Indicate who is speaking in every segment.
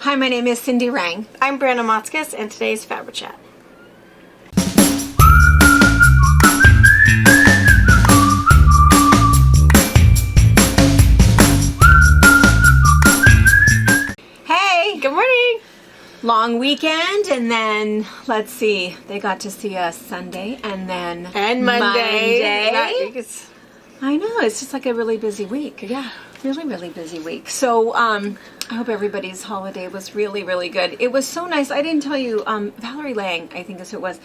Speaker 1: Hi, my name is Cindy Rang.
Speaker 2: I'm Brandon Motzkus, and today's FabriChat.
Speaker 1: Hey!
Speaker 2: Good morning!
Speaker 1: Long weekend, and then, let's see, they got to see us Sunday, and then
Speaker 2: Monday.
Speaker 1: I know, it's just like a really busy week.
Speaker 2: Yeah.
Speaker 1: Really, really busy week. So, I hope everybody's holiday was really, really good. It was so nice. I didn't tell you, Valerie Lang, I think is who it was,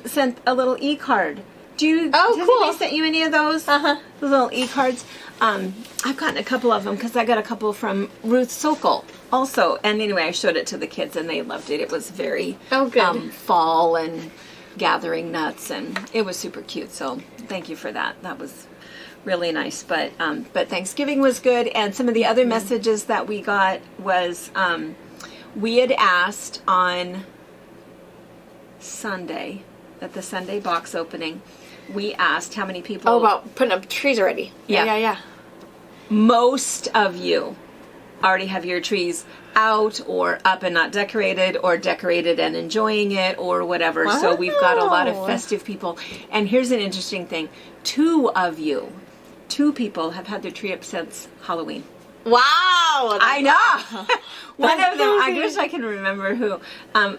Speaker 1: sent a little e-card. Has anybody sent you any of those? The little e-cards? I've gotten a couple of them because I got a couple from Ruth Sokol also. And anyway, I showed it to the kids and they loved it. It was very fall and gathering nuts, and it was super cute. So thank you for that. That was really nice. But Thanksgiving was good, and some of the other messages that we got was we had asked on Sunday at the Sunday box opening. We asked how many people...
Speaker 2: Oh, about putting up trees already. Yeah.
Speaker 1: Most of you already have your trees out or up and not decorated, or decorated and enjoying it, or whatever. Wow. So we've got a lot of festive people. And here's an interesting thing. Two people have had their tree up since Halloween.
Speaker 2: Wow!
Speaker 1: I know! One of them, I wish I can remember who.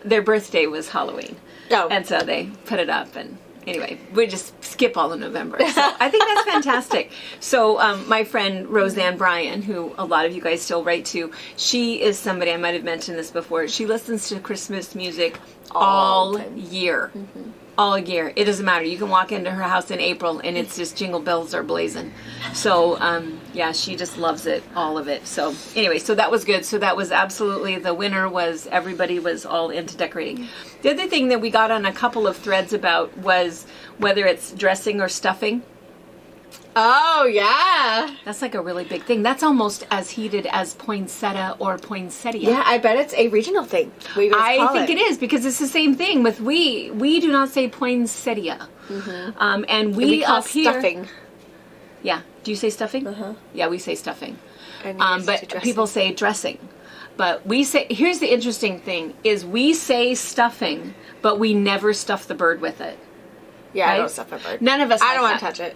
Speaker 1: Their birthday was Halloween.
Speaker 2: Oh.
Speaker 1: And so they put it up, and anyway, we just skip all of November. So I think that's fantastic. So my friend Roseanne Bryan, who a lot of you guys still write to, she is somebody, I might have mentioned this before, she listens to Christmas music all year. Mm-hmm. All year. It doesn't matter. You can walk into her house in April and it's just jingle bells are blazing. So, yeah, she just loves it, all of it. So, anyway, so that was good. So that was absolutely, the winner was everybody was all into decorating. The other thing that we got on a couple of threads about was whether it's dressing or stuffing.
Speaker 2: Oh, yeah.
Speaker 1: That's like a really big thing. That's almost as heated as poinsettia or poinsettia.
Speaker 2: Yeah, I bet it's a regional thing.
Speaker 1: I think it is, because it's the same thing with we do not say poinsettia. Mm-hmm. And we
Speaker 2: call
Speaker 1: up here,
Speaker 2: stuffing.
Speaker 1: Yeah. Do you say stuffing?
Speaker 2: Uh-huh.
Speaker 1: Yeah, we say stuffing.
Speaker 2: But
Speaker 1: people say dressing. But we say, here's the interesting thing, is we say stuffing, but we never stuff the bird with it.
Speaker 2: Yeah,
Speaker 1: right?
Speaker 2: I don't stuff a bird.
Speaker 1: None of us
Speaker 2: I don't want
Speaker 1: to
Speaker 2: touch it.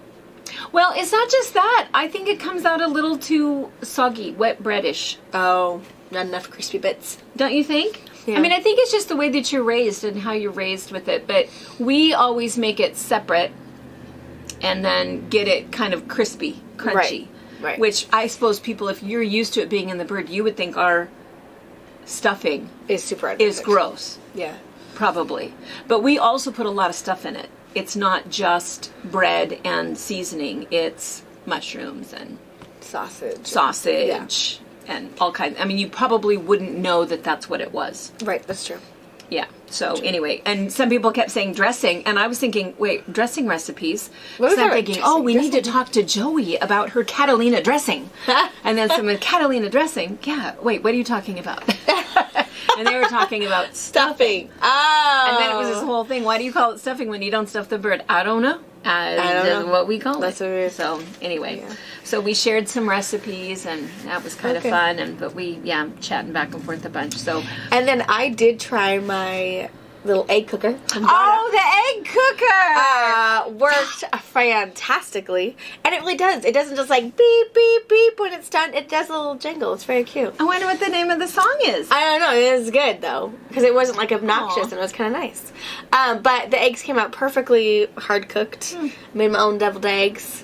Speaker 1: Well, it's not just that. I think it comes out a little too soggy, wet breadish.
Speaker 2: Oh, not enough crispy bits.
Speaker 1: Don't you think?
Speaker 2: Yeah.
Speaker 1: I mean, I think it's just the way that you're raised and how you're raised with it. But we always make it separate and then get it kind of crispy, crunchy.
Speaker 2: Right.
Speaker 1: Which I suppose people, if you're used to it being in the bird, you would think our stuffing is gross.
Speaker 2: Yeah.
Speaker 1: Probably. But we also put a lot of stuff in it. It's not just bread and seasoning. It's mushrooms and sausage and all kinds. I mean, you probably wouldn't know that that's what it was.
Speaker 2: Right, that's true.
Speaker 1: Yeah. So anyway, and some people kept saying dressing, and I was thinking, wait, dressing recipes? So I'm thinking, we need to talk to Joey about her Catalina dressing. And then someone, Catalina dressing? Yeah. Wait, what are you talking about? And they were talking about stuffing.
Speaker 2: Oh.
Speaker 1: And then it was this whole thing. Why do you call it stuffing when you don't stuff the bird? I don't know. That's what we call
Speaker 2: That's
Speaker 1: it.
Speaker 2: What it is.
Speaker 1: So anyway, so we shared some recipes, and that was kind of fun. But we, chatting back and forth a bunch. So,
Speaker 2: and then I did try my little egg cooker.
Speaker 1: The egg cooker
Speaker 2: worked fantastically, and it really does. It doesn't just like beep beep beep when it's done. It does a little jingle. It's very cute.
Speaker 1: I wonder what the name of the song is.
Speaker 2: I don't know. It is good though, because it wasn't like obnoxious and it was kind of nice. But the eggs came out perfectly hard cooked. Made my own deviled eggs.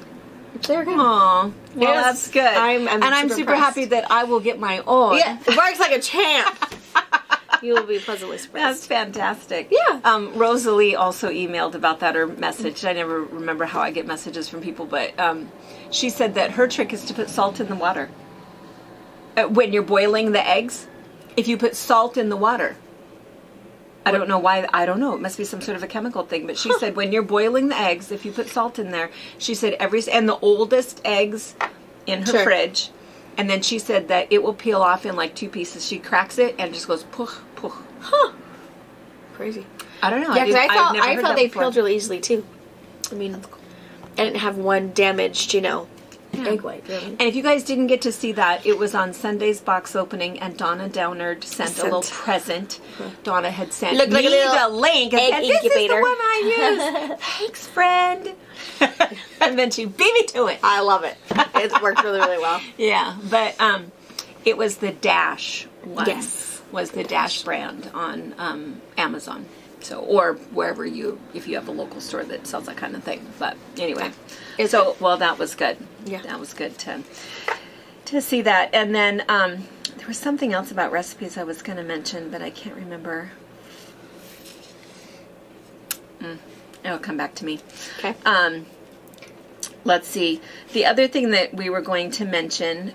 Speaker 2: They're good.
Speaker 1: Aww. Well, that's good. I'm super happy that I will get my own.
Speaker 2: Yeah, it works like a champ. You will be pleasantly surprised.
Speaker 1: That's fantastic.
Speaker 2: Yeah.
Speaker 1: Rosalie also emailed about that, or messaged. I never remember how I get messages from people, but she said that her trick is to put salt in the water. When you're boiling the eggs, if you put salt in the water. I don't know why. I don't know. It must be some sort of a chemical thing. But she said when you're boiling the eggs, if you put salt in there, she said and the oldest eggs in her fridge. And then she said that it will peel off in like 2 pieces. She cracks it and it just goes poof, poof.
Speaker 2: Huh. Crazy.
Speaker 1: I don't know.
Speaker 2: Yeah, because I thought they peeled really easily too. I mean, I didn't have one damaged, egg white, really.
Speaker 1: And if you guys didn't get to see that, it was on Sunday's box opening, and Donna Downard sent a little present. Donna had sent
Speaker 2: Looked like
Speaker 1: me
Speaker 2: a little
Speaker 1: the link, and
Speaker 2: egg
Speaker 1: this is the
Speaker 2: incubator.
Speaker 1: one I use. Thanks, friend. And then she beat me to it.
Speaker 2: I love it. It's worked really, really well.
Speaker 1: Yeah, but it was the Dash one.
Speaker 2: Yes.
Speaker 1: Was the Dash brand on Amazon. So, or wherever if you have a local store that sells that kind of thing. But anyway, well, that was good.
Speaker 2: Yeah.
Speaker 1: That was good to see that. And then there was something else about recipes I was going to mention, but I can't remember. It'll come back to me.
Speaker 2: Okay.
Speaker 1: Let's see. The other thing that we were going to mention,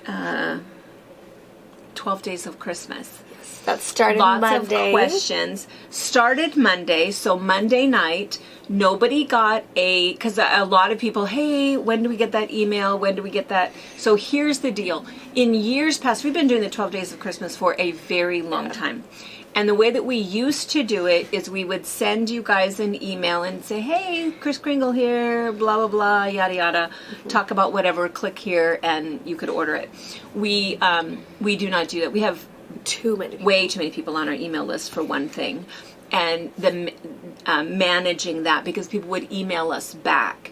Speaker 1: 12 Days of Christmas.
Speaker 2: That started
Speaker 1: Lots
Speaker 2: Monday.
Speaker 1: of questions. Started Monday, so Monday night, nobody got because a lot of people, hey, when do we get that email? When do we get that? So here's the deal. In years past, we've been doing the 12 Days of Christmas for a very long time. And the way that we used to do it is we would send you guys an email and say, hey, Kris Kringle here, blah, blah, blah, yada, yada. Talk about whatever, click here, and you could order it. We do not do that. We have way too many people on our email list for one thing. And the managing that, because people would email us back.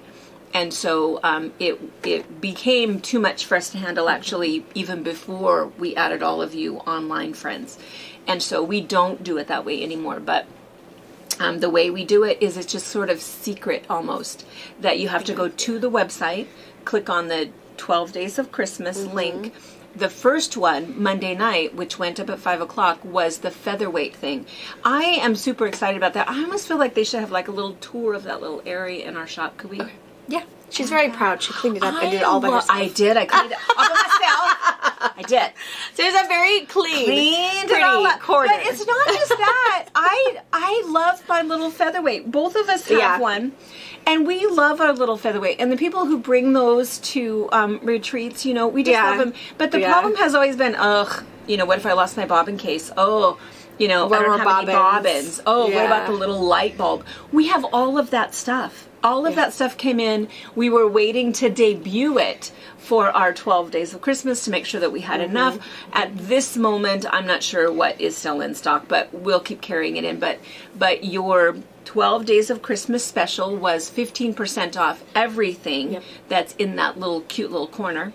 Speaker 1: And so it became too much for us to handle, actually, even before we added all of you online friends. And so we don't do it that way anymore. But the way we do it is it's just sort of secret almost, that you have to go to the website, click on the 12 Days of Christmas link. The first one, Monday night, which went up at 5 o'clock, was the Featherweight thing. I am super excited about that. I almost feel like they should have like a little tour of that little area in our shop. Could we?
Speaker 2: Okay. Yeah. She's very proud. She cleaned it up and did it all by herself.
Speaker 1: I did. I cleaned it all by myself. I did.
Speaker 2: So it's a very cleaned
Speaker 1: it all up.
Speaker 2: corner.
Speaker 1: But it's not just that. I love my little Featherweight. Both of us have one. And we love our little Featherweight. And the people who bring those to retreats, we just love them. But the problem has always been, what if I lost my bobbin case? I don't have any bobbins. What about the little light bulb? We have all of that stuff. All of that stuff came in. We were waiting to debut it for our 12 Days of Christmas to make sure that we had enough. At this moment, I'm not sure what is still in stock, but we'll keep carrying it in. But your 12 Days of Christmas special was 15% off everything that's in that cute little corner.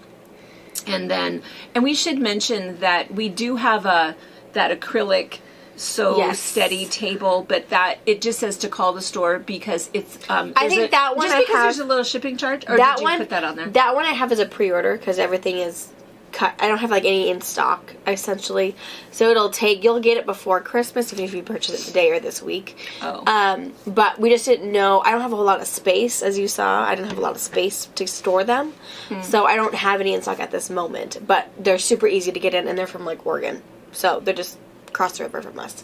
Speaker 1: And we should mention that we do have that acrylic steady table, but that it just says to call the store because it's
Speaker 2: I think that one
Speaker 1: just because there's a little shipping charge, or
Speaker 2: that
Speaker 1: did you put that on there?
Speaker 2: That one I have as a pre-order because everything is cut. I don't have any in stock essentially, so you'll get it before Christmas if you purchase it today or this week. But we just didn't know. I don't have a whole lot of space, as you saw. I didn't have a lot of space to store them, so I don't have any in stock at this moment. But they're super easy to get in, and they're from Oregon, so they're just across the river from us.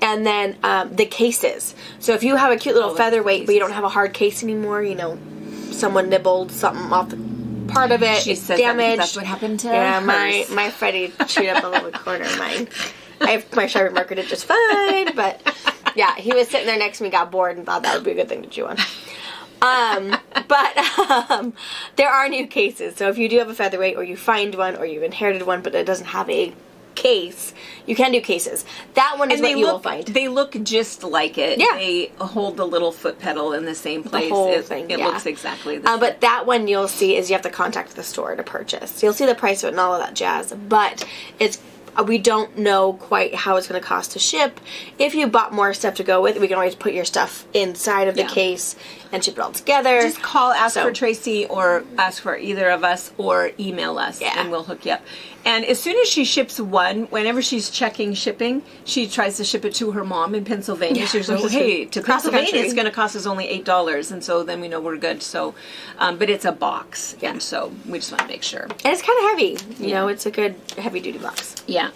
Speaker 2: And then the cases. So if you have a cute little Featherweight, but you don't have a hard case anymore, someone nibbled something off the part of it, it's damaged.
Speaker 1: That's what happened to
Speaker 2: hers. my Freddie chewed up a little corner of mine. My Sharpie marker did just fine, but yeah, he was sitting there next to me, got bored, and thought that would be a good thing to chew on. But there are new cases. So if you do have a Featherweight, or you find one, or you've inherited one, but it doesn't have a case, you can do cases. That one is what you will find.
Speaker 1: They look just like it.
Speaker 2: Yeah.
Speaker 1: They hold the little foot pedal in the same place.
Speaker 2: The whole thing,
Speaker 1: It looks exactly the same.
Speaker 2: But that one you'll see is you have to contact the store to purchase. So you'll see the price of it and all of that jazz. But we don't know quite how it's going to cost to ship. If you bought more stuff to go with it, we can always put your stuff inside of the case and ship it all together.
Speaker 1: Just ask for Tracy, or ask for either of us, or email us, and we'll hook you up. And as soon as she ships one, whenever she's checking shipping, she tries to ship it to her mom in Pennsylvania. She's like, hey, to Pennsylvania, it's going to cost us only $8. And so then we know we're good. So, but it's a box. Yeah. And so we just want to make sure.
Speaker 2: And it's kind of heavy. You know, it's a good heavy-duty box.
Speaker 1: Yeah.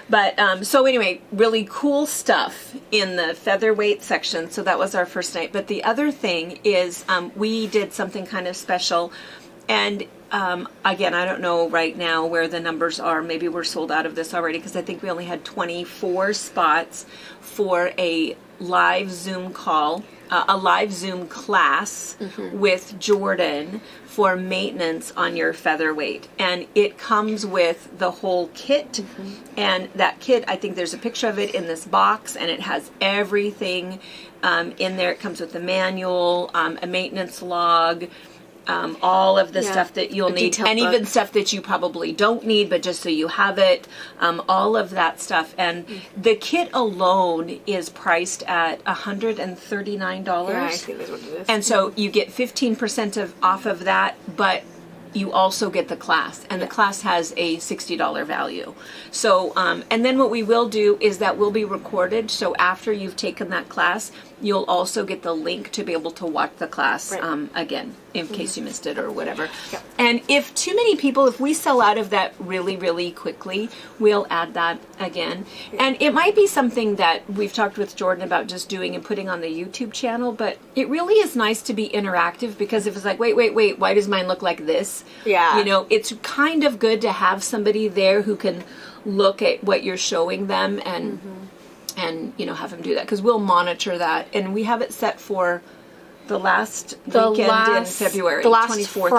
Speaker 1: But, so anyway, really cool stuff in the Featherweight section. So that was our first night. But the other thing is we did something kind of special. And again, I don't know right now where the numbers are. Maybe we're sold out of this already, because I think we only had 24 spots for a live Zoom call a live Zoom class with Jordan for maintenance on your Featherweight, and it comes with the whole kit. And that kit, I think there's a picture of it in this box, and it has everything in there. It comes with the manual, a maintenance log, all of the stuff that you'll need, and even stuff that you probably don't need, but just so you have it, all of that stuff. And the kit alone is priced at $139.
Speaker 2: Yeah, I think that's what it is.
Speaker 1: And so you get 15% off of that, but you also get the class, and the class has a $60 value. So, and then what we will do is that will be recorded. So after you've taken that class, you'll also get the link to be able to watch the class again, in case you missed it or whatever.
Speaker 2: Yep.
Speaker 1: And if too many people, if we sell out of that really, really quickly, we'll add that again. And it might be something that we've talked with Jordan about just doing and putting on the YouTube channel, but it really is nice to be interactive, because if it's like, wait, why does mine look like this?
Speaker 2: Yeah.
Speaker 1: You know, it's kind of good to have somebody there who can look at what you're showing them and you know, have them do that, because we'll monitor that, and we have it set for the last weekend in February,
Speaker 2: the last
Speaker 1: 24th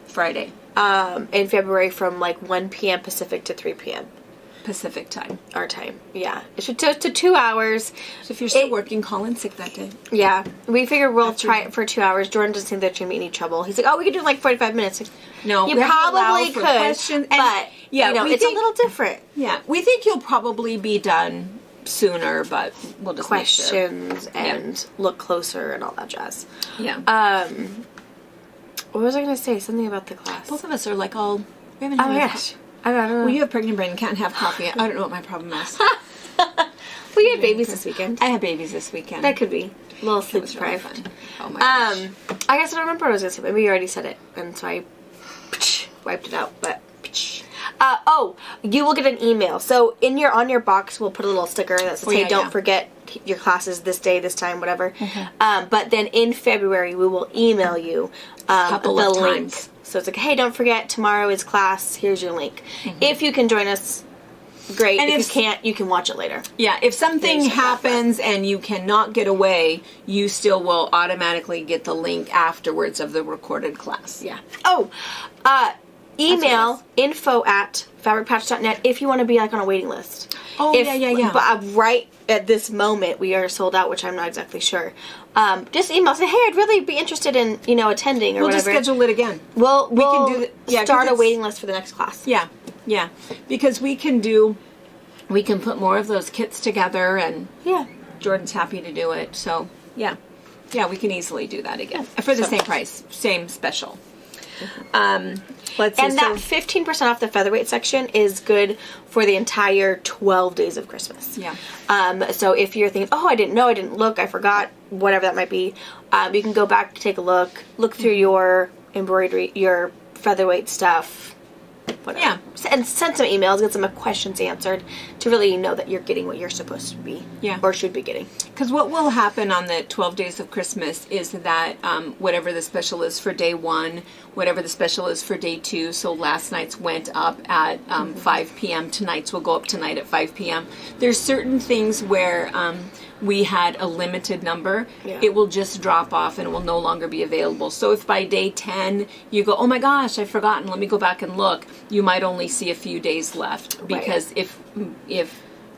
Speaker 1: Friday
Speaker 2: in February, from like 1 p.m. Pacific to 3 p.m.
Speaker 1: Pacific time.
Speaker 2: Our time, yeah. It should take to 2 hours.
Speaker 1: So if you're still working, call in sick that day.
Speaker 2: Yeah, we figure we'll try it for 2 hours. Jordan doesn't think there's gonna be any trouble. He's like, "Oh, we could do like 45 minutes."
Speaker 1: No,
Speaker 2: you probably could, but
Speaker 1: yeah,
Speaker 2: you know, it's a little different.
Speaker 1: Yeah, we think you'll probably be done sooner, but we'll just
Speaker 2: questions and look closer and all that jazz.
Speaker 1: Yeah.
Speaker 2: What was I gonna say? Something about the class.
Speaker 1: Both of us are like all. We haven't had
Speaker 2: gosh. I don't know.
Speaker 1: Well, you have pregnant brain and can't have coffee. I don't know what my problem is.
Speaker 2: We had babies this weekend.
Speaker 1: I had babies this weekend.
Speaker 2: That could be a little sleep deprived.
Speaker 1: Really fun. Oh my gosh.
Speaker 2: I guess I don't remember what I was gonna say. Maybe you already said it, and so I wiped it out. But you will get an email. So on your box, we'll put a little sticker that says, "Hey, don't forget your classes this day, this time, whatever." But then in February, we will email you the link. So it's like, "Hey, don't forget, tomorrow is class. Here's your link. If you can join us, great. And if you can't, you can watch it later."
Speaker 1: Yeah, if something happens and you cannot get away, you still will automatically get the link afterwards of the recorded class.
Speaker 2: Yeah. Email info@fabricpatch.net if you want to be like on a waiting list.
Speaker 1: Oh, yeah.
Speaker 2: But right at this moment, we are sold out, which I'm not exactly sure. Just email, say, "Hey, I'd really be interested in attending or whatever."
Speaker 1: We'll just schedule it again.
Speaker 2: We can start a waiting list for the next class.
Speaker 1: Yeah, because we can put more of those kits together, and Jordan's happy to do it. So yeah, we can easily do that again for the same price, same special. Let's see.
Speaker 2: And that 15% off the Featherweight section is good for the entire 12 days of Christmas.
Speaker 1: Yeah.
Speaker 2: So if you're thinking, "Oh, I didn't know, I didn't look, I forgot," whatever that might be, you can go back, take a look through your embroidery, your Featherweight stuff, whatever.
Speaker 1: Yeah.
Speaker 2: And send some emails, get some questions answered to really know that you're getting what you're supposed to be.
Speaker 1: Yeah.
Speaker 2: Or should be getting.
Speaker 1: Because what will happen on the 12 days of Christmas is that whatever the special is for day 1, whatever the special is for day 2, so last night's went up at 5 p.m., tonight's will go up tonight at 5 p.m. There's certain things where we had a limited number, it will just drop off and it will no longer be available. So if by day 10 you go, "Oh my gosh, I've forgotten, let me go back and look," you might only see a few days left, because if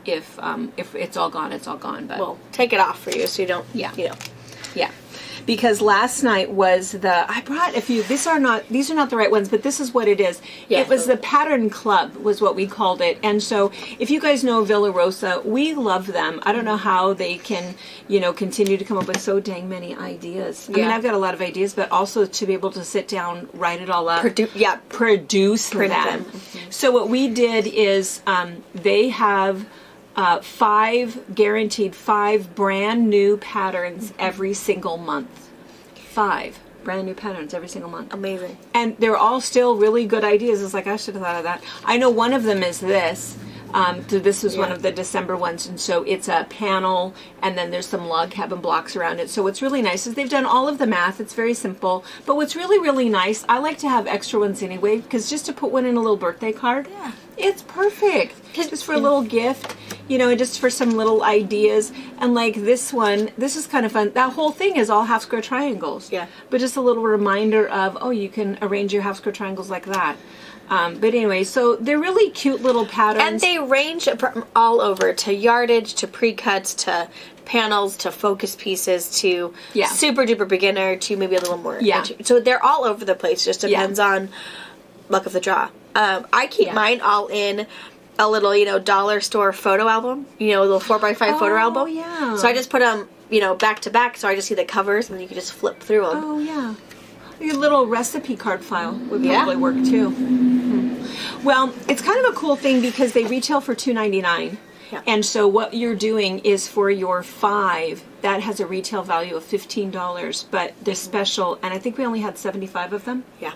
Speaker 1: it's all gone, it's all gone. But
Speaker 2: we'll take it off for you so you don't,
Speaker 1: because last night was I brought a few. These are not the right ones, but this is what it is. It was the Pattern Club was what we called it. And so if you guys know Villa Rosa, we love them. I don't know how they can, continue to come up with so dang many ideas. I mean, I've got a lot of ideas, but also to be able to sit down, write it all up. Produce them. So what we did is they have 5 brand new patterns every single month. 5 brand new patterns every single month.
Speaker 2: Amazing.
Speaker 1: And they're all still really good ideas. It's like, I should have thought of that. I know one of them is this. So this is one of the December ones, and so it's a panel, and then there's some log cabin blocks around it. So what's really nice is they've done all of the math. It's very simple. But what's really, really nice, I like to have extra ones anyway, because just to put one in a little birthday card, it's perfect. Just for a little gift, and just for some little ideas. And like this one, this is kind of fun. That whole thing is all half square triangles.
Speaker 2: Yeah.
Speaker 1: But just a little reminder of, you can arrange your half square triangles like that. But anyway, so they're really cute little patterns.
Speaker 2: And they range from all over, to yardage, to pre-cuts, to panels, to focus pieces, to super duper beginner, to maybe a little more.
Speaker 1: Yeah.
Speaker 2: So they're all over the place. Just depends on luck of the draw. I keep mine all in a little, dollar store photo album. A little 4x5 photo album.
Speaker 1: Oh, yeah.
Speaker 2: So I just put them, back to back, so I just see the covers, and then you can just flip through them.
Speaker 1: Oh, yeah. Your little recipe card file would probably work too. Mm-hmm. Well, it's kind of a cool thing because they retail for $2.99.
Speaker 2: Yeah.
Speaker 1: And so what you're doing is for your 5, that has a retail value of $15, but the special, and I think we only had 75 of them.
Speaker 2: Yeah.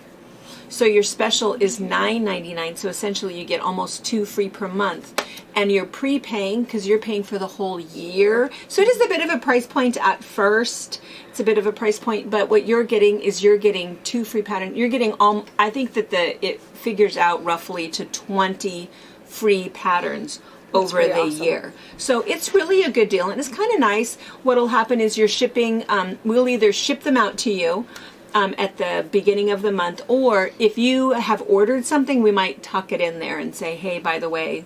Speaker 1: So your special is $9.99, so essentially you get almost 2 free per month. And you're prepaying because you're paying for the whole year. So it is a bit of a price point at first. It's a bit of a price point, but what you're getting is 2 free patterns. You're getting, I think that it figures out roughly to 20 free patterns over the year. So it's really a good deal, and it's kind of nice. What'll happen is your shipping, we'll either ship them out to you at the beginning of the month, or if you have ordered something, we might tuck it in there and say, hey, by the way,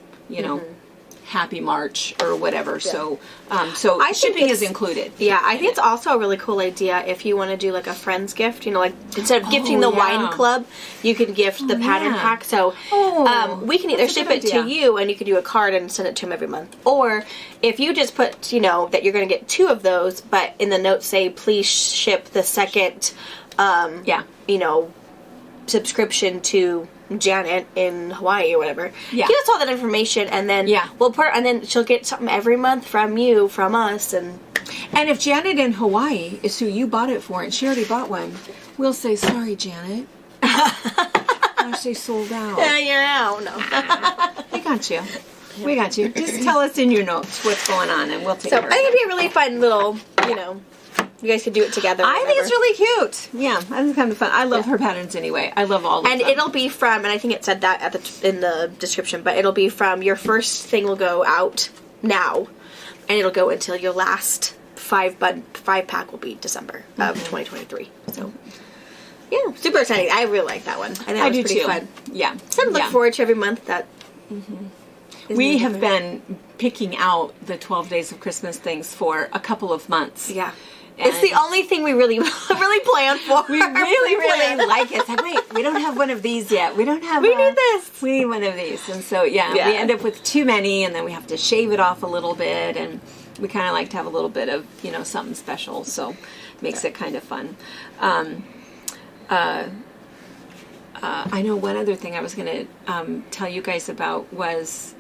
Speaker 1: Happy March or whatever. Yeah. So shipping is included.
Speaker 2: Yeah, I think it's also a really cool idea if you want to do like a friend's gift. Like instead of gifting the wine club, you can gift the pattern pack. So we can either ship it to you, and you can do a card and send it to him every month. Or if you just put, that you're going to get 2 of those, but in the notes say, please ship the second, subscription to Janet in Hawaii or whatever. Yeah. Give us all that information, and then we'll put, and then she'll get something every month from us, and
Speaker 1: if Janet in Hawaii is who you bought it for, and she already bought one, we'll say, sorry, Janet. Actually sold out.
Speaker 2: Yeah, you're out. No.
Speaker 1: We got you. We got you. Just tell us in your notes what's going on, and we'll take care of it.
Speaker 2: I think it'd be a really fun little, you guys could do it together.
Speaker 1: I think it's really cute. Yeah, I think it's kind of fun. I love her patterns anyway. I love all of them.
Speaker 2: And it'll be from, and I think it said that in the description, but it'll be from your first thing will go out now, and it'll go until your last 5-pack will be December of 2023. So, yeah, super exciting. I really like that one. I think that was pretty fun.
Speaker 1: Yeah.
Speaker 2: Something to look forward to every month. That
Speaker 1: we have been picking out the 12 Days of Christmas things for a couple of months.
Speaker 2: Yeah. It's the only thing we really plan for.
Speaker 1: We really like it. It's like, wait, we don't have one of these yet. We don't have.
Speaker 2: We need this.
Speaker 1: We need one of these, and so we end up with too many, and then we have to shave it off a little bit, and we kind of like to have a little bit of something special. So it makes it kind of fun. I know one other thing I was going to tell you guys about was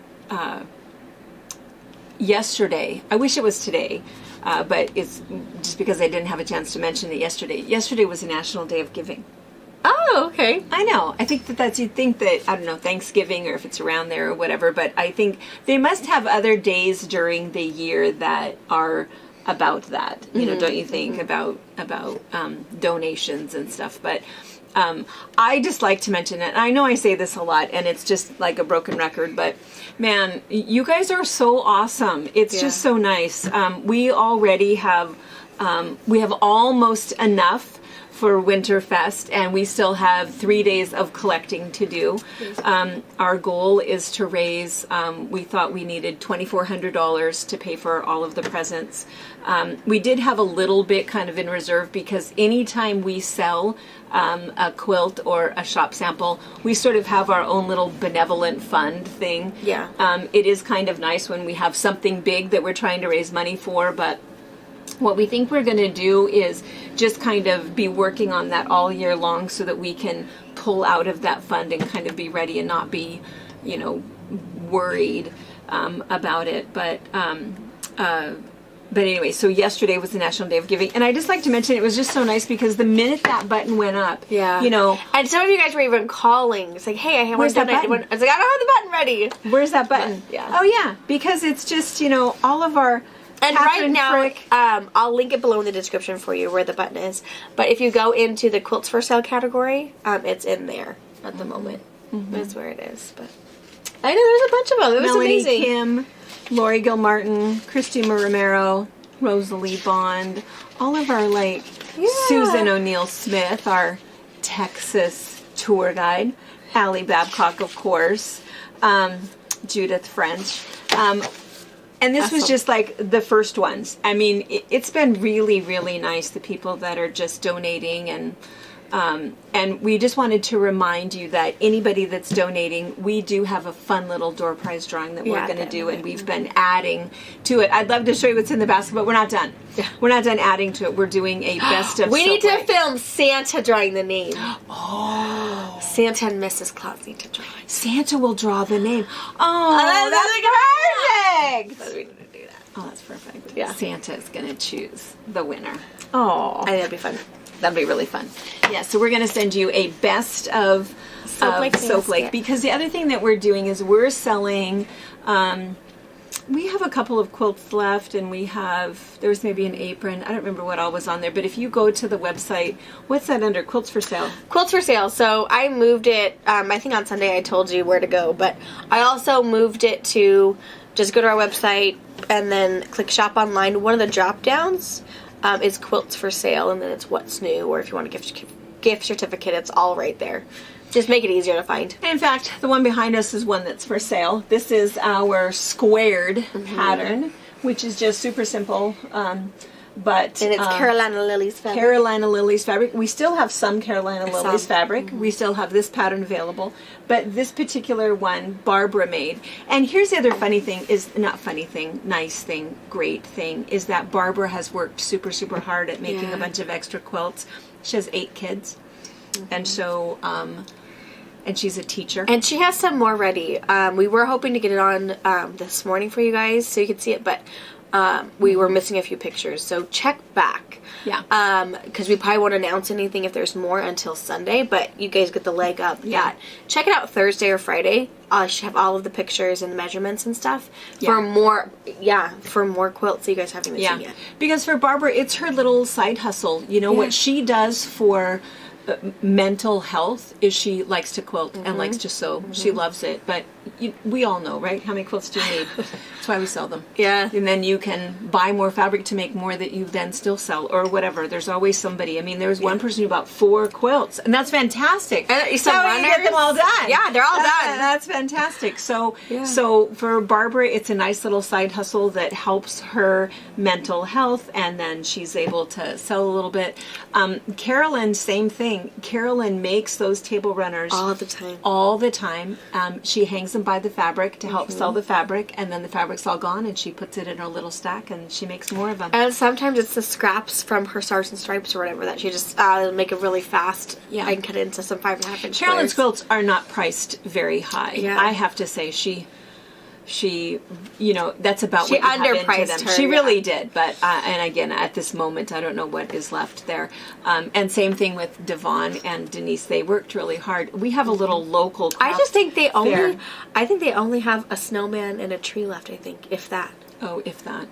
Speaker 1: yesterday. I wish it was today. But it's just because I didn't have a chance to mention it yesterday. Yesterday was a National Day of Giving.
Speaker 2: Oh, okay.
Speaker 1: I know. I think you'd think that, I don't know, Thanksgiving or if it's around there or whatever, but I think they must have other days during the year that are about that. Don't you think, about donations and stuff. But I just like to mention it. I know I say this a lot, and it's just like a broken record, but man, you guys are so awesome. It's just so nice. We already have, we have almost enough for Winterfest, and we still have 3 days of collecting to do. Our goal is to raise, we thought we needed $2,400 to pay for all of the presents. We did have a little bit kind of in reserve because anytime we sell a quilt or a shop sample, we sort of have our own little benevolent fund thing.
Speaker 2: Yeah.
Speaker 1: It is kind of nice when we have something big that we're trying to raise money for, but what we think we're going to do is just kind of be working on that all year long so that we can pull out of that fund and kind of be ready and not be, worried about it. But anyway, so yesterday was the National Day of Giving, and I just like to mention it was just so nice because the minute that button went up,
Speaker 2: and some of you guys were even calling. It's like, hey, I have
Speaker 1: where's that button?
Speaker 2: I was like, I don't have the button ready.
Speaker 1: Where's that button?
Speaker 2: But, yeah.
Speaker 1: Oh yeah, because it's just all of our.
Speaker 2: And
Speaker 1: Catherine
Speaker 2: right now, I'll link it below in the description for you where the button is. But if you go into the quilts for sale category, it's in there at the moment. That's where it is. But I know there's a bunch of them. It was
Speaker 1: Melanie,
Speaker 2: amazing.
Speaker 1: Kim, Lori Gilmartin, Christy Romero, Rosalie Bond, all of our Susan O'Neill Smith, our Texas tour guide, Allie Babcock, of course, Judith French. And this was just the first ones. I mean, it's been really, really nice, the people that are just donating. And we just wanted to remind you that anybody that's donating, we do have a fun little door prize drawing that we're going to do. And we've been adding to it. I'd love to show you what's in the basket, but we're not done. Yeah. We're not done adding to it. We're doing a best of
Speaker 2: We need to
Speaker 1: Soapway.
Speaker 2: film Santa drawing the name.
Speaker 1: Oh.
Speaker 2: Santa and Mrs. Claus need to draw.
Speaker 1: Santa will draw the name. Oh, that's perfect.
Speaker 2: So we need to do that.
Speaker 1: Oh, that's perfect.
Speaker 2: Yeah.
Speaker 1: Santa is going to choose the winner. Oh.
Speaker 2: I think that'd be fun.
Speaker 1: That'd be really fun. Yeah, so we're going to send you a best of Soap Lake. Because the other thing that we're doing is we're selling, we have a couple of quilts left, and there's maybe an apron. I don't remember what all was on there, but if you go to the website, what's that under? Quilts for Sale.
Speaker 2: Quilts for Sale. So I moved it, I think on Sunday I told you where to go, but I also moved it to just go to our website and then click Shop Online. One of the drop downs is Quilts for Sale, and then it's What's New, or if you want a gift certificate, it's all right there. Just make it easier to find.
Speaker 1: In fact, the one behind us is one that's for sale. This is our squared pattern, which is just super simple. And
Speaker 2: it's Carolina Lilies fabric.
Speaker 1: Carolina Lilies fabric. We still have some Carolina Lilies fabric. We still have this pattern available. But this particular one, Barbara made. And here's the other funny thing, nice thing, great thing, is that Barbara has worked super, super hard at making a bunch of extra quilts. She has 8 kids. And so, and she's a teacher.
Speaker 2: And she has some more ready. We were hoping to get it on this morning for you guys so you could see it, but we were missing a few pictures, so check back.
Speaker 1: Yeah.
Speaker 2: Because we probably won't announce anything if there's more until Sunday, but you guys get the leg up.
Speaker 1: Yeah.
Speaker 2: Check it out Thursday or Friday. I should have all of the pictures and the measurements and stuff for more quilts that you guys haven't even seen yet.
Speaker 1: Because for Barbara, it's her little side hustle. You know, what she does for mental health is she likes to quilt and likes to sew. She loves it, but we all know, right? How many quilts do you need? That's why we sell them.
Speaker 2: Yeah.
Speaker 1: And then you can buy more fabric to make more that you then still sell, or whatever. There's always somebody. I mean, there was one person who bought 4 quilts, and that's fantastic.
Speaker 2: And
Speaker 1: so you get them all done.
Speaker 2: Yeah, they're all done.
Speaker 1: That's fantastic. So for Barbara, it's a nice little side hustle that helps her mental health, and then she's able to sell a little bit. Carolyn, same thing. Carolyn makes those table runners
Speaker 2: all the time.
Speaker 1: All the time. She hangs them by the fabric to help sell the fabric, and then the fabric's all gone, and she puts it in her little stack, and she makes more of them.
Speaker 2: And sometimes it's the scraps from her Stars and Stripes or whatever that she just make it really fast.
Speaker 1: Yeah.
Speaker 2: I can cut it into some 5.5 inch
Speaker 1: Carolyn's quilts are not priced very high.
Speaker 2: Yeah.
Speaker 1: I have to say she that's about
Speaker 2: she
Speaker 1: what you have into
Speaker 2: underpriced
Speaker 1: them.
Speaker 2: her.
Speaker 1: She really did, but and again, at this moment, I don't know what is left there. And same thing with Devon and Denise. They worked really hard. We have a little local craft
Speaker 2: I just think they only.
Speaker 1: fair.
Speaker 2: I think they only have a snowman and a tree left. I think, if that.
Speaker 1: Oh, if that.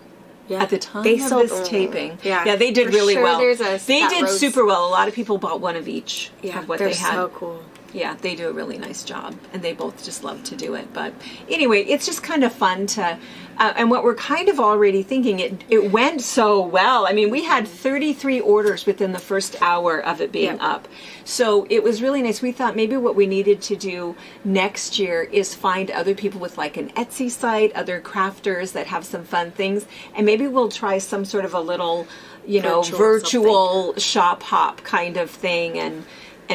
Speaker 2: Yeah.
Speaker 1: At the time
Speaker 2: they
Speaker 1: of
Speaker 2: sold,
Speaker 1: this taping,
Speaker 2: yeah,
Speaker 1: they did
Speaker 2: for
Speaker 1: really
Speaker 2: sure
Speaker 1: well.
Speaker 2: They
Speaker 1: did super well. A lot of people bought one of each of what
Speaker 2: they're
Speaker 1: they had.
Speaker 2: so cool.
Speaker 1: Yeah, they do a really nice job, and they both just love to do it. But anyway, it's just kind of fun to, and what we're kind of already thinking, it went so well. I mean, we had 33 orders within the first hour of it being up. So it was really nice. We thought maybe what we needed to do next year is find other people with like an Etsy site, other crafters that have some fun things, and maybe we'll try some sort of a little, virtual shop hop kind of thing, and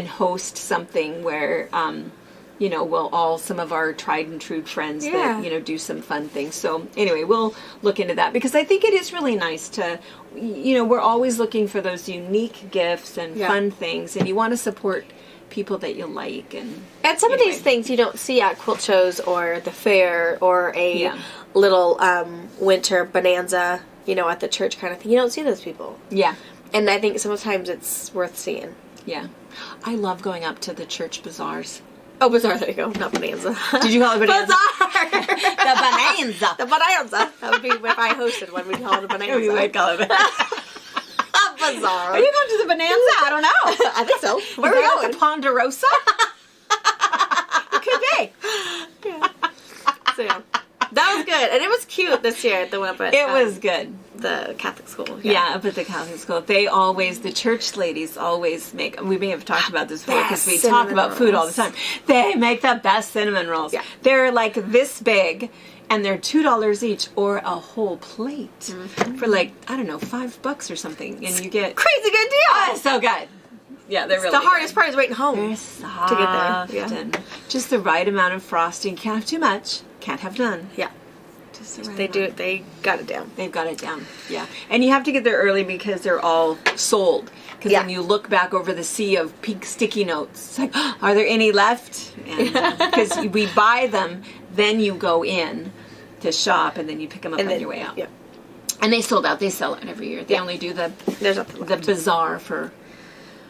Speaker 1: host something where, we'll all, some of our tried and true friends that, do some fun things. So anyway, we'll look into that, because I think it is really nice to, we're always looking for those unique gifts and fun things, and you want to support people that you like. And
Speaker 2: some of these things you don't see at quilt shows or the fair or a little winter bonanza, at the church kind of thing. You don't see those people.
Speaker 1: Yeah.
Speaker 2: And I think sometimes it's worth seeing.
Speaker 1: Yeah. I love going up to the church bazaars.
Speaker 2: Oh, bazaar, there you go. Not bonanza.
Speaker 1: Did you call it bonanza?
Speaker 2: Bazaar! The bonanza. The bonanza. That would be if I hosted one, we'd call it a bonanza.
Speaker 1: We might call it a
Speaker 2: bazaar.
Speaker 1: Are you going to the bonanza? I don't know.
Speaker 2: I think so. Where are we going?
Speaker 1: The Ponderosa? It could be.
Speaker 2: Yeah. So, That was good. And it was cute this year, the one up at...
Speaker 1: It was good.
Speaker 2: The Catholic school.
Speaker 1: Yeah, up at the Catholic school. The church ladies always make, we may have talked about this before because we talk about food all the time. They make the best cinnamon rolls. Yeah. They're like this big, and they're $2 each, or a whole plate for like, I don't know, $5 or something. And you get...
Speaker 2: Crazy good deal!
Speaker 1: Oh, so good. Yeah, they're really
Speaker 2: the hardest part is waiting home.
Speaker 1: They're soft to get there. Yeah. And just the right amount of frosting. Can't have too much. Can't have none.
Speaker 2: Yeah. They got it down.
Speaker 1: They've got it down. Yeah. And you have to get there early because they're all sold. Because when you look back over the sea of pink sticky notes, it's like, oh, are there any left? Because we buy them, then you go in to shop, and then you pick them up on your way out. Yeah. And they sold out. They sell it every year. They only do the bazaar for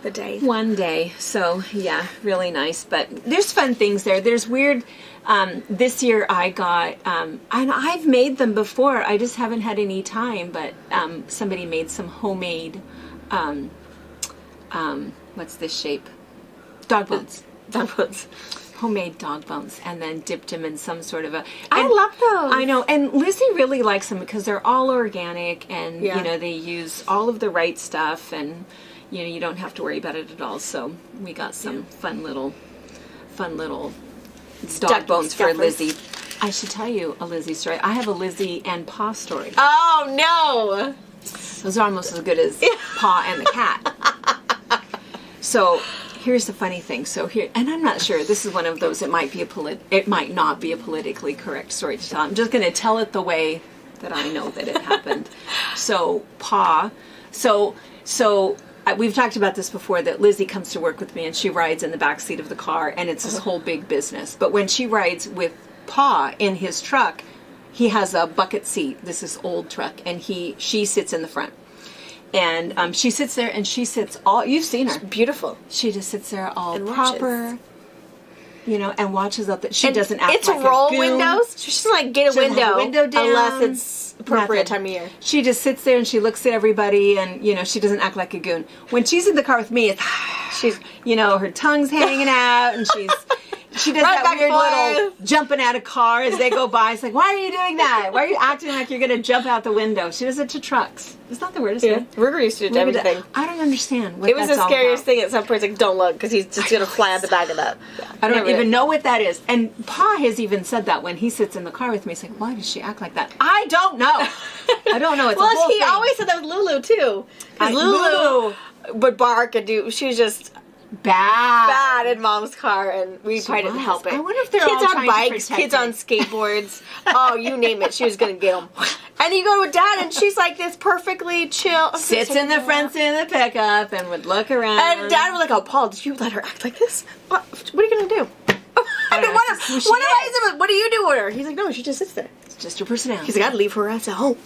Speaker 2: the day.
Speaker 1: One day. So, yeah, really nice. But there's fun things there. There's weird... this year I got, and I've made them before, I just haven't had any time, but somebody made some homemade, what's this shape? Dog bones.
Speaker 2: Dog bones.
Speaker 1: Homemade dog bones, and then dipped them in some sort of a...
Speaker 2: I love those.
Speaker 1: I know, and Lizzie really likes them because they're all organic, and, you know, they use all of the right stuff, and, you know, you don't have to worry about it at all, so we got some fun little dog bones for Lizzie. I should tell you a Lizzie story. I have a Lizzie and Pa story.
Speaker 2: Oh, no!
Speaker 1: Those are almost as good as Pa and the cat. So, here's the funny thing. So here, and I'm not sure, this is one of those, it might not be a politically correct story to tell. I'm just going to tell it the way that I know that it happened. So, Pa, we've talked about this before, that Lizzie comes to work with me and she rides in the back seat of the car, and it's this whole big business. But when she rides with Pa in his truck, he has a bucket seat. This is old truck, and she sits in the front. And she sits there, and she sits all... You've seen her.
Speaker 2: It's beautiful.
Speaker 1: She just sits there all and proper, you know, and watches up. That she doesn't act
Speaker 2: it's
Speaker 1: like
Speaker 2: roll
Speaker 1: a goon.
Speaker 2: Windows. She doesn't like get a window
Speaker 1: down,
Speaker 2: unless it's appropriate time of year.
Speaker 1: She just sits there and she looks at everybody, and you know, she doesn't act like a goon. When she's in the car with me, it's she's, you know, her tongue's hanging out, and she does that weird little jumping out of car as they go by. It's like, why are you doing that? Why are you acting like you're going to jump out the window? She does it to trucks. It's not the weirdest thing.
Speaker 2: Ruger used to do everything.
Speaker 1: I don't understand what
Speaker 2: it was the scariest thing at some point. Like, don't look, because he's just going to fly out the back of that.
Speaker 1: I don't even know what that is. And Pa has even said that when he sits in the car with me. He's like, why does she act like that? I don't know. I don't know. It's a whole
Speaker 2: he
Speaker 1: thing.
Speaker 2: always said that with Lulu, too. Because Lulu would bark and do... She was just... bad in Mom's car, and we probably didn't help it.
Speaker 1: I wonder if they're
Speaker 2: kids
Speaker 1: all
Speaker 2: on bikes, kids on skateboards. Oh, you name it, she was gonna get them. And you go with Dad, and she's like this perfectly chill.
Speaker 1: Sits in the front seat of the pickup and would look around.
Speaker 2: And Dad was like, "Oh, Paul, did you let her act like this? What are you gonna do? What do you do with her?" He's like, "No, she just sits there.
Speaker 1: It's just her personality."
Speaker 2: He's like, "I'd leave her ass at home."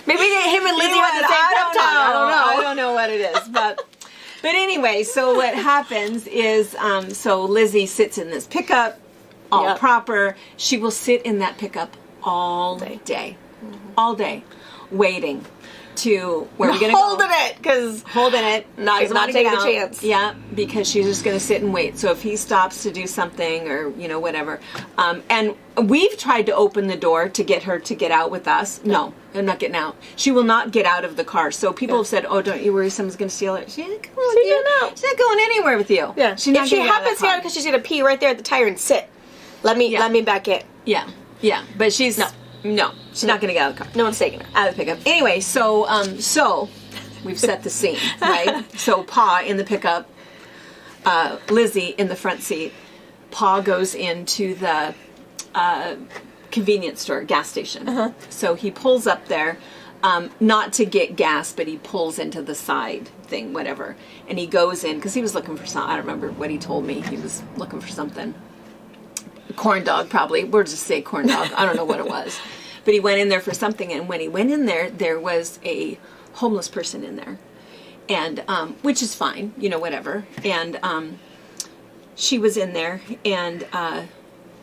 Speaker 2: Maybe him and Lizzie had the same pep talk.
Speaker 1: I don't know what it is, but anyway, so what happens is, so Lizzie sits in this pickup, all proper. She will sit in that pickup all day, all day, waiting to where we're going to go. Holding it, not taking a chance. Yeah, because she's just going to sit and wait. So if he stops to do something, or you know, whatever, and we've tried to open the door to get her to get out with us. No, I'm not getting out. She will not get out of the car. So people have said, "Oh, don't you worry, someone's going to steal it." She's not going anywhere with you.
Speaker 2: Yeah,
Speaker 1: she's not.
Speaker 2: If she happens to get out because she's going to pee right there at the tire and sit. Let me back in.
Speaker 1: Yeah, but she's No, she's not going to get out of the car.
Speaker 2: No one's taking her
Speaker 1: out of the pickup. Anyway, so we've set the scene, right? So Pa in the pickup, Lizzie in the front seat. Pa goes into the convenience store, gas station. So he pulls up there, not to get gas, but he pulls into the side thing, whatever. And he goes in, because he was looking for something. I don't remember what he told me. He was looking for something. Corn dog, probably. We'll just say corn dog. I don't know what it was. But he went in there for something, and when he went in there, there was a homeless person in there. And, which is fine, you know, whatever. And she was in there, and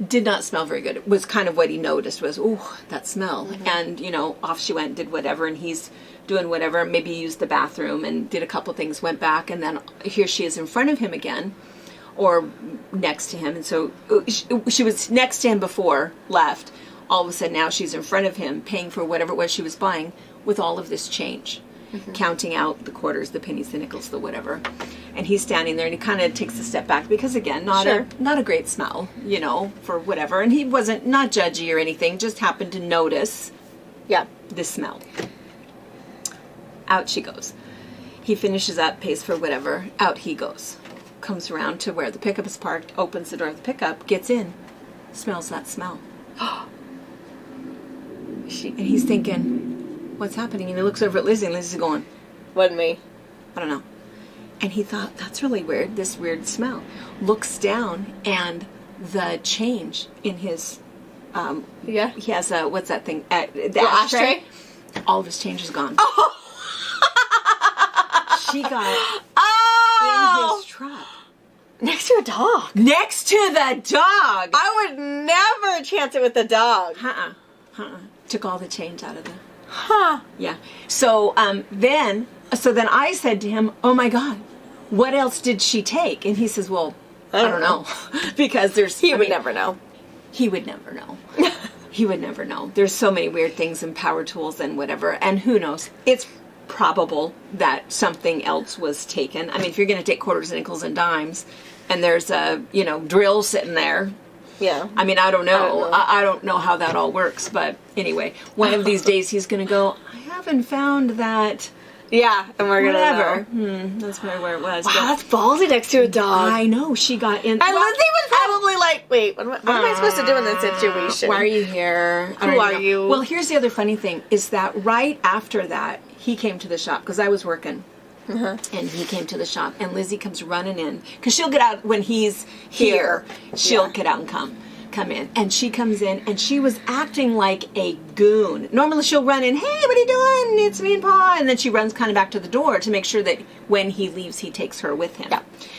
Speaker 1: did not smell very good. It was kind of what he noticed was, ooh, that smell. And, you know, off she went, did whatever, and he's doing whatever. Maybe used the bathroom and did a couple things, went back, and then here she is in front of him again, or next to him. And so she was next to him before, left. All of a sudden now she's in front of him paying for whatever it was she was buying with all of this change. Counting out the quarters, the pennies, the nickels, the whatever. And he's standing there and he kind of takes a step back because, again, not a great smell, you know, for whatever. And he wasn't, not judgy or anything, just happened to notice the smell. Out she goes. He finishes up, pays for whatever, out he goes. Comes around to where the pickup is parked, opens the door of the pickup, gets in, smells that smell. And he's thinking, what's happening? And he looks over at Lizzie, and Lizzie's going,
Speaker 2: Wasn't me.
Speaker 1: I don't know. And he thought, that's really weird, this weird smell. Looks down, and the change in his, he has a, what's that thing? The ashtray? All of his change is gone.
Speaker 2: Oh!
Speaker 1: She got in his truck.
Speaker 2: Next to a dog.
Speaker 1: Next to the dog!
Speaker 2: I would never chance it with the dog.
Speaker 1: Took all the change out of the... Yeah. So then I said to him, oh my God, what else did she take? And he says, well, I don't know. Because he would never know. He would never know. He would never know. There's so many weird things in power tools and whatever. And who knows? It's probable that something else was taken. I mean, if you're going to take quarters, nickels, and dimes, and there's a, drill sitting there.
Speaker 2: Yeah.
Speaker 1: I mean, I don't know. I don't know how that all works. But anyway, one of these days he's going to go, I haven't found that.
Speaker 2: Yeah, and we're going to know.
Speaker 1: That's probably where it was.
Speaker 2: Wow, that's ballsy next to a dog.
Speaker 1: I know. She got in.
Speaker 2: And Lizzie was probably like, wait, what am I supposed to do in this situation?
Speaker 1: Why are you here?
Speaker 2: Who are you?
Speaker 1: Well, here's the other funny thing, is that right after that, he came to the shop, because I was working. And he came to the shop, and Lizzie comes running in, because she'll get out when he's here. She'll get out and come in, and she comes in, and she was acting like a goon. Normally she'll run in, hey, what are you doing? It's me and Pa, and then she runs kind of back to the door to make sure that when he leaves, he takes her with him.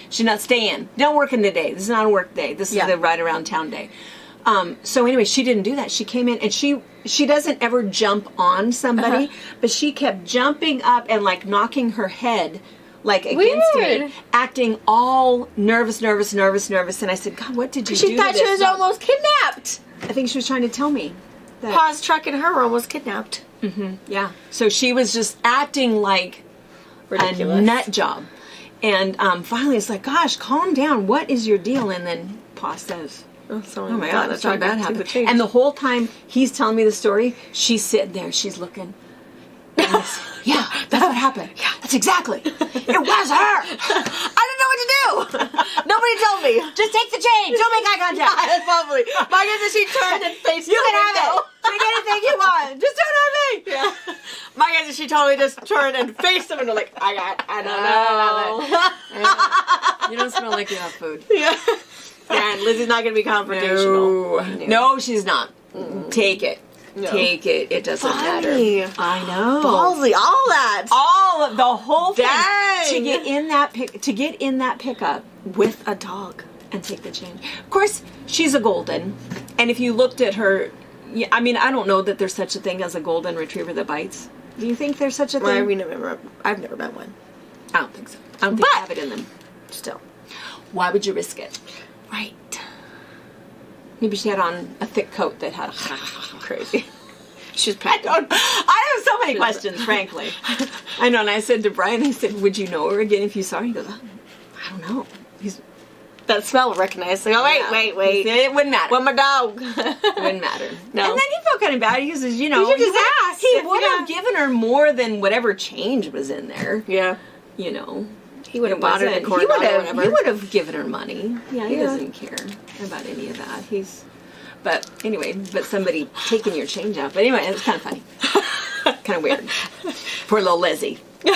Speaker 1: She's not staying. Don't work in today. This is not a work day. This is the ride around town day. So anyway, she didn't do that. She came in, and she doesn't ever jump on somebody, but she kept jumping up and like knocking her head like against me, acting all nervous. And I said, God, what did you do?
Speaker 2: She thought she was almost kidnapped.
Speaker 1: I think she was trying to tell me that
Speaker 2: Pa's truck and her were almost kidnapped.
Speaker 1: Yeah. So she was just acting like
Speaker 2: ridiculous.
Speaker 1: A nut job. And finally it's like, gosh, calm down. What is your deal? And then Pa says, oh my God, that's not bad happened. And the whole time he's telling me the story, she's sitting there, she's looking. Yeah, that's what happened. Yeah, that's exactly. It was her.
Speaker 2: I didn't know what to do. Nobody told me.
Speaker 1: Just take the change. Don't make eye contact.
Speaker 2: Yeah, that's probably. My goodness, she turned and faced
Speaker 1: you can have it. Take anything you want. Just turn on me.
Speaker 2: Yeah. My goodness, she totally just turned and faced the window like, I don't know.
Speaker 1: You don't smell like you have food.
Speaker 2: Yeah. And Lizzie's not going to be confrontational.
Speaker 1: No, she's not. Take it. No. Take it. It doesn't matter. I know.
Speaker 2: Ballsy, all that.
Speaker 1: All of the whole thing.
Speaker 2: Dang.
Speaker 1: To get in that pickup with a dog and take the change. Of course, she's a golden, and if you looked at her, I mean, I don't know that there's such a thing as a golden retriever that bites. Do you think there's such a thing?
Speaker 2: I've never met one.
Speaker 1: I don't think so. I don't think they have it in them.
Speaker 2: Still,
Speaker 1: why would you risk it?
Speaker 2: Right.
Speaker 1: Maybe she had on a thick coat that had
Speaker 2: crazy.
Speaker 1: She's packed. I have so many questions, frankly. I know, and I said to Brian, I said, would you know her again if you saw her? He goes, I don't know.
Speaker 2: That smell recognized. Like, oh, wait.
Speaker 1: It wouldn't matter.
Speaker 2: Well, my dog.
Speaker 1: It wouldn't matter.
Speaker 2: No.
Speaker 1: And then he felt kind of bad. He says,
Speaker 2: you should just ask.
Speaker 1: He would have given her more than whatever change was in there.
Speaker 2: Yeah.
Speaker 1: You know.
Speaker 2: He would have bought her the corn dog or whatever.
Speaker 1: He would have given her money. Yeah, he doesn't care about any of that. But anyway, somebody taking your change out. But anyway, it's kind of funny. Kind of weird. Poor little Lizzie.
Speaker 2: So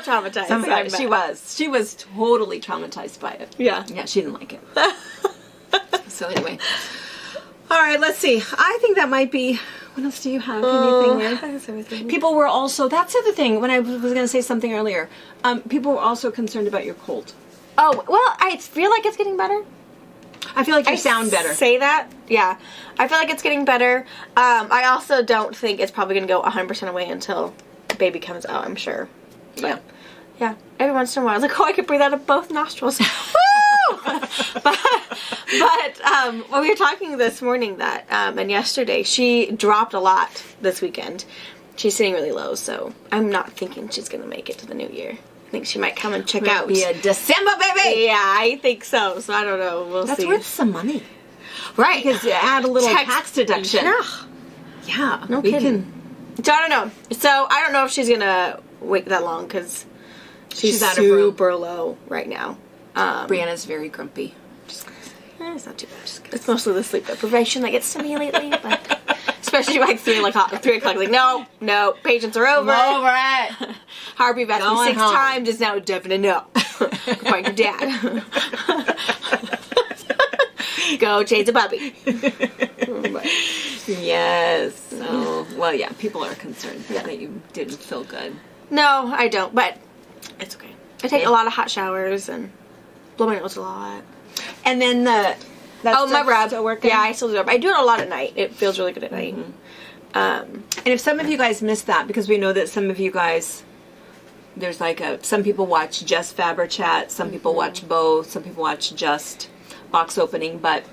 Speaker 2: traumatized.
Speaker 1: She was totally traumatized by it.
Speaker 2: Yeah.
Speaker 1: Yeah, she didn't like it. So anyway. All right, let's see. I think that might be... What else do you have? Anything weird?
Speaker 2: That's everything.
Speaker 1: People were also... That's the other thing. When I was going to say something earlier. People were also concerned about your cold.
Speaker 2: Oh, well, I feel like it's getting better.
Speaker 1: I feel like you sound better.
Speaker 2: Say that? Yeah. I feel like it's getting better. I also don't think it's probably going to go 100% away until baby comes out, I'm sure. But, Yeah. Every once in a while, I was like, oh, I could breathe out of both nostrils. Woo! but when we were talking this morning and yesterday, she dropped a lot this weekend. She's sitting really low, so I'm not thinking she's going to make it to the new year. I think she might come and check out.
Speaker 1: Be a December baby!
Speaker 2: Yeah, I think so. So I don't know. We'll see.
Speaker 1: That's worth some money.
Speaker 2: Right.
Speaker 1: Because you add a little tax deduction.
Speaker 2: Yeah.
Speaker 1: Yeah.
Speaker 2: No kidding. So I don't know. So I don't know if she's going to wait that long because she's
Speaker 1: out of room.
Speaker 2: super low right now.
Speaker 1: Brianna's very grumpy.
Speaker 2: It's not too bad. It's mostly the sleep deprivation that gets to me lately, but especially like 3 o'clock. Like, no, patients are over.
Speaker 1: I'm over it.
Speaker 2: Heartbeat asked me 6 times. Is now a definite no. Find your dad. Go change a puppy.
Speaker 1: Yes. Oh, well, yeah. People are concerned that you didn't feel good.
Speaker 2: No, I don't. But it's okay. I take a lot of hot showers and blow my nose a lot.
Speaker 1: And then
Speaker 2: my rub.
Speaker 1: Still working?
Speaker 2: Yeah, I still do it. I do it a lot at night. It feels really good at night.
Speaker 1: And if some of you guys missed that, because we know that some of you guys, there's like some people watch just FabriChat, some people watch both, some people watch just box opening, but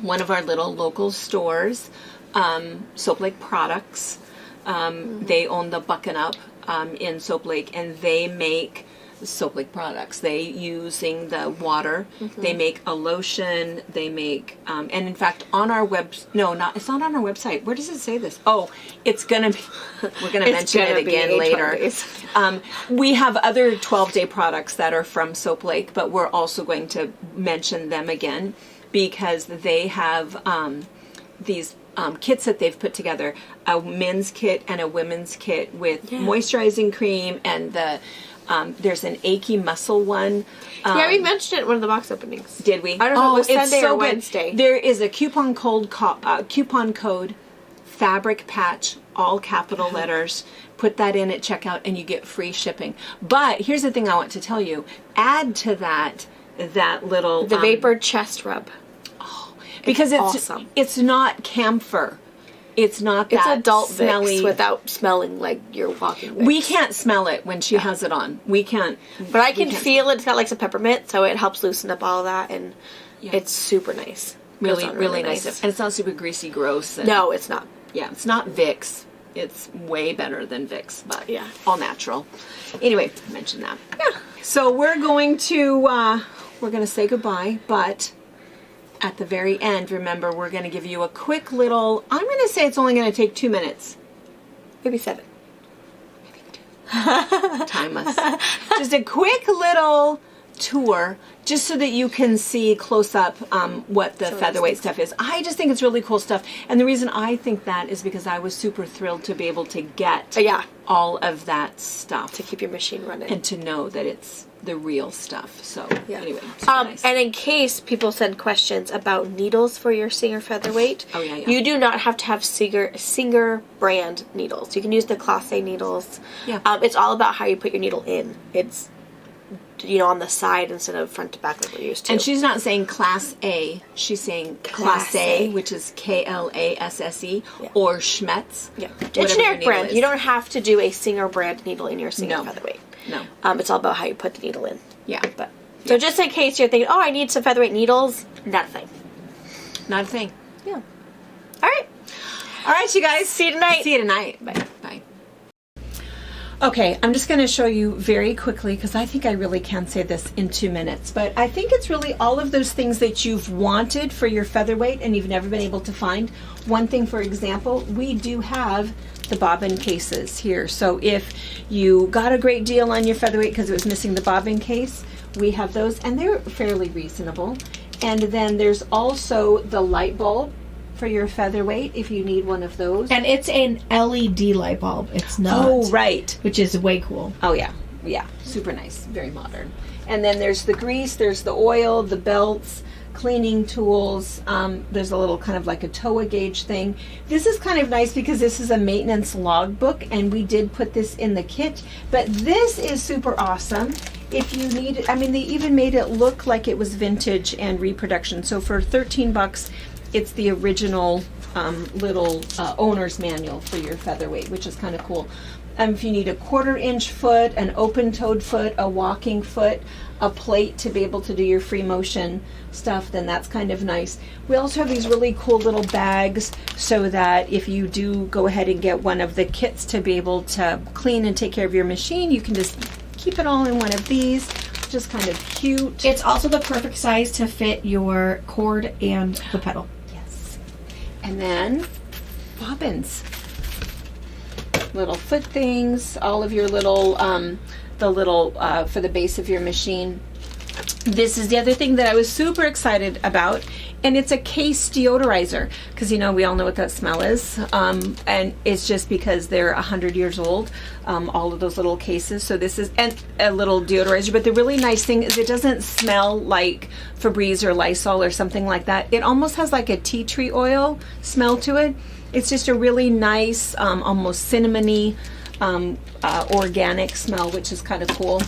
Speaker 1: one of our little local stores, Soap Lake Products, they own the Bucking Up in Soap Lake, and they make Soap Lake products. They using the water. They make a lotion. They make, and in fact, on our it's not on our website. Where does it say this? Oh, it's gonna be. We're gonna mention it again later. We have other 12-day products that are from Soap Lake, but we're also going to mention them again because they have these kits that they've put together: a men's kit and a women's kit with moisturizing cream and the. There's an achy muscle one.
Speaker 2: Yeah, we mentioned it in one of the box openings.
Speaker 1: Did we?
Speaker 2: I don't know if it was Sunday or Wednesday.
Speaker 1: Good. There is a coupon code Fabric Patch, all capital letters. Put that in at checkout and you get free shipping. But here's the thing I want to tell you. Add to that little...
Speaker 2: The Vapor Chest Rub.
Speaker 1: Oh, because it's
Speaker 2: awesome.
Speaker 1: It's not camphor. It's not that
Speaker 2: it's adult
Speaker 1: smelly.
Speaker 2: Vicks without smelling like you're walking Vicks.
Speaker 1: We can't smell it when she has it on. We can't.
Speaker 2: But I can feel it. It's got like some peppermint, so it helps loosen up all of that, and it's super nice.
Speaker 1: Really nice. And it's not super greasy, gross.
Speaker 2: No, it's not.
Speaker 1: Yeah, it's not Vicks. It's way better than Vicks, but all natural. Anyway, mention that. Yeah. So we're going to say goodbye, but at the very end, remember, we're going to give you a quick little, I'm going to say it's only going to take 2 minutes.
Speaker 2: Maybe 7.
Speaker 1: Maybe 2. Time us. Just a quick little tour, just so that you can see close up what the Featherweight stuff is. I just think it's really cool stuff. And the reason I think that is because I was super thrilled to be able to get all of that stuff.
Speaker 2: To keep your machine running.
Speaker 1: And to know that it's the real stuff. So anyway,
Speaker 2: nice. And in case people send questions about needles for your Singer Featherweight, you do not have to have Singer brand needles. You can use the Class A needles.
Speaker 1: Yeah.
Speaker 2: It's all about how you put your needle in. It's on the side instead of front to back like we're used to.
Speaker 1: And she's not saying Class A. She's saying Class A, which is KLASSE, or Schmetz.
Speaker 2: Yeah. A generic brand. You don't have to do a Singer brand needle in your Singer Featherweight.
Speaker 1: No.
Speaker 2: It's all about how you put the needle in.
Speaker 1: Yeah.
Speaker 2: So just in case you're thinking, I need some Featherweight needles, not a thing.
Speaker 1: Not a thing.
Speaker 2: Yeah. All right, you guys.
Speaker 1: See you tonight.
Speaker 2: Bye.
Speaker 1: Bye. Okay, I'm just going to show you very quickly, because I think I really can say this in 2 minutes, but I think it's really all of those things that you've wanted for your Featherweight and you've never been able to find. One thing, for example, we do have the bobbin cases here. So if you got a great deal on your Featherweight because it was missing the bobbin case, we have those, and they're fairly reasonable. And then there's also the light bulb for your Featherweight if you need one of those.
Speaker 3: And it's an LED light bulb. It's not.
Speaker 1: Oh, right.
Speaker 3: Which is way cool.
Speaker 1: Oh, yeah. Yeah. Super nice. Very modern. And then there's the grease, there's the oil, the belts, cleaning tools. There's a little kind of like a TOA gauge thing. This is kind of nice because this is a maintenance logbook, and we did put this in the kit. But this is super awesome. If you need it, I mean, they even made it look like it was vintage and reproduction. So for $13, it's the original little owner's manual for your Featherweight, which is kind of cool. If you need a 1/4-inch foot, an open-toed foot, a walking foot, a plate to be able to do your free motion stuff, then that's kind of nice. We also have these really cool little bags so that if you do go ahead and get one of the kits to be able to clean and take care of your machine, you can just keep it all in one of these, which is kind of cute.
Speaker 3: It's also the perfect size to fit your cord and the pedal.
Speaker 1: Yes. And then bobbins. Little foot things, all of your little, for the base of your machine. This is the other thing that I was super excited about, and it's a case deodorizer, because we all know what that smell is, and it's just because they're 100 years old, all of those little cases. So this is a little deodorizer, but the really nice thing is it doesn't smell like Febreze or Lysol or something like that. It almost has like a tea tree oil smell to it. It's just a really nice, almost cinnamony, organic smell, which is kind of cool.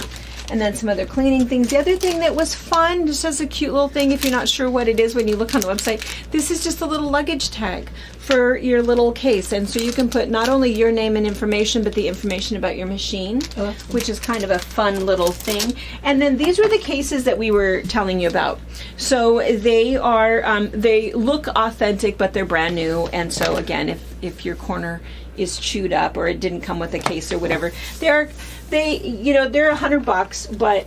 Speaker 1: And then some other cleaning things. The other thing that was fun, just as a cute little thing, if you're not sure what it is when you look on the website, this is just a little luggage tag for your little case. And so you can put not only your name and information, but the information about your machine, which is kind of a fun little thing. And then these were the cases that we were telling you about. So they are, they look authentic, but they're brand new. And so again, if your corner is chewed up or it didn't come with a case or whatever, they're $100, but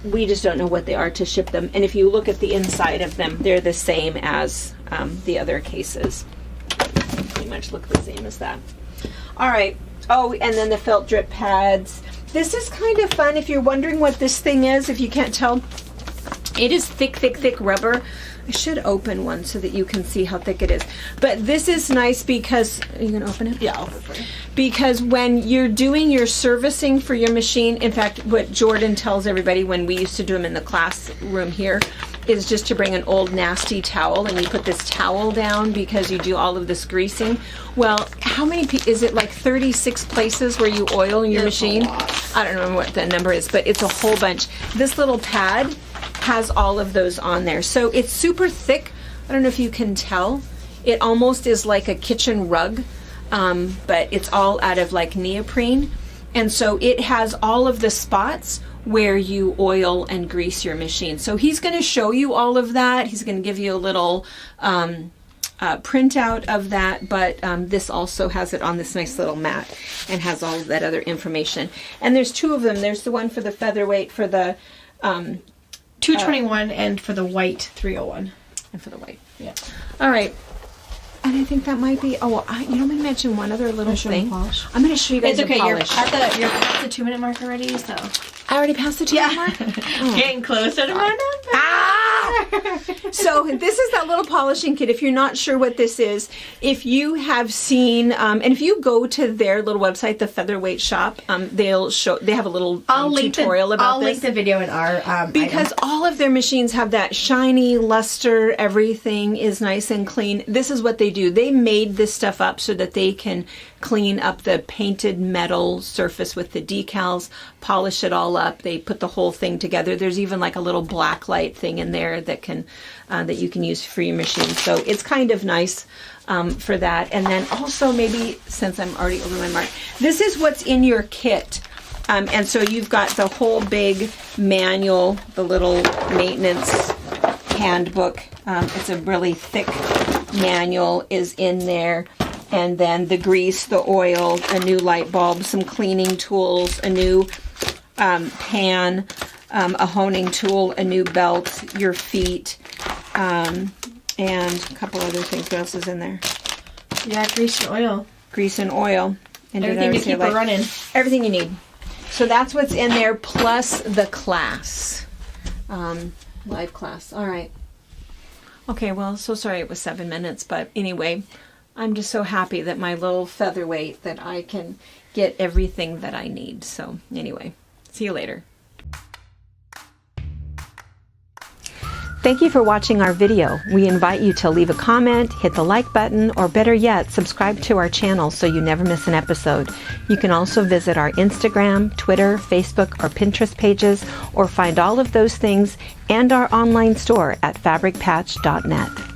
Speaker 1: we just don't know what they are to ship them. And if you look at the inside of them, they're the same as the other cases. Pretty much look the same as that. All right. Oh, and then the felt drip pads. This is kind of fun. If you're wondering what this thing is, if you can't tell, it is thick, thick, thick rubber. I should open one so that you can see how thick it is. But this is nice because, are you going to open it?
Speaker 3: Yeah, I'll open it.
Speaker 1: Because when you're doing your servicing for your machine, in fact, what Jordan tells everybody when we used to do them in the classroom here, is just to bring an old nasty towel and you put this towel down because you do all of this greasing. Well, how many, is it like 36 places where you oil in your machine? I don't remember what the number is, but it's a whole bunch. This little pad has all of those on there. So it's super thick. I don't know if you can tell. It almost is like a kitchen rug, but it's all out of like neoprene. And so it has all of the spots where you oil and grease your machine. So he's going to show you all of that. He's going to give you a little printout of that, but this also has it on this nice little mat and has all of that other information. And there's two of them. There's the one for the Featherweight, for the
Speaker 3: 221 and for the white 301.
Speaker 1: And for the white.
Speaker 3: Yeah.
Speaker 1: All right. And I think that might be, you don't want to mention one other little thing?
Speaker 3: Polish?
Speaker 1: I'm going to show you guys
Speaker 3: it's okay,
Speaker 1: the polish.
Speaker 3: You're past the 2-minute mark already, so.
Speaker 1: I already passed the 2-minute mark? Oh.
Speaker 3: Getting closer to my number.
Speaker 1: So this is that little polishing kit. If you're not sure what this is, if you have seen, and if you go to their little website, the Featherweight shop, they have a little tutorial about this.
Speaker 3: I'll link the video in our
Speaker 1: because all of their machines have that shiny luster. Everything is nice and clean. This is what they do. They made this stuff up so that they can clean up the painted metal surface with the decals, polish it all up. They put the whole thing together. There's even like a little black light thing in there that can that you can use for your machine. So it's kind of nice for that. And then also maybe, since I'm already over my mark, this is what's in your kit. And so you've got the whole big manual, the little maintenance handbook. It's a really thick manual is in there. And then the grease, the oil, a new light bulb, some cleaning tools, a new pan, a honing tool, a new belt, your feet, and a couple other things. What else is in there?
Speaker 3: Yeah, grease and oil.
Speaker 1: Grease and oil. And
Speaker 3: everything to keep it running.
Speaker 1: Everything you need. So that's what's in there, plus the class. Live class. All right. Okay, well, so sorry it was 7 minutes, but anyway, I'm just so happy that my little Featherweight, that I can get everything that I need. So anyway, see you later. Thank you for watching our video. We invite you to leave a comment, hit the like button, or better yet, subscribe to our channel so you never miss an episode. You can also visit our Instagram, Twitter, Facebook, or Pinterest pages, or find all of those things and our online store at fabricpatch.net.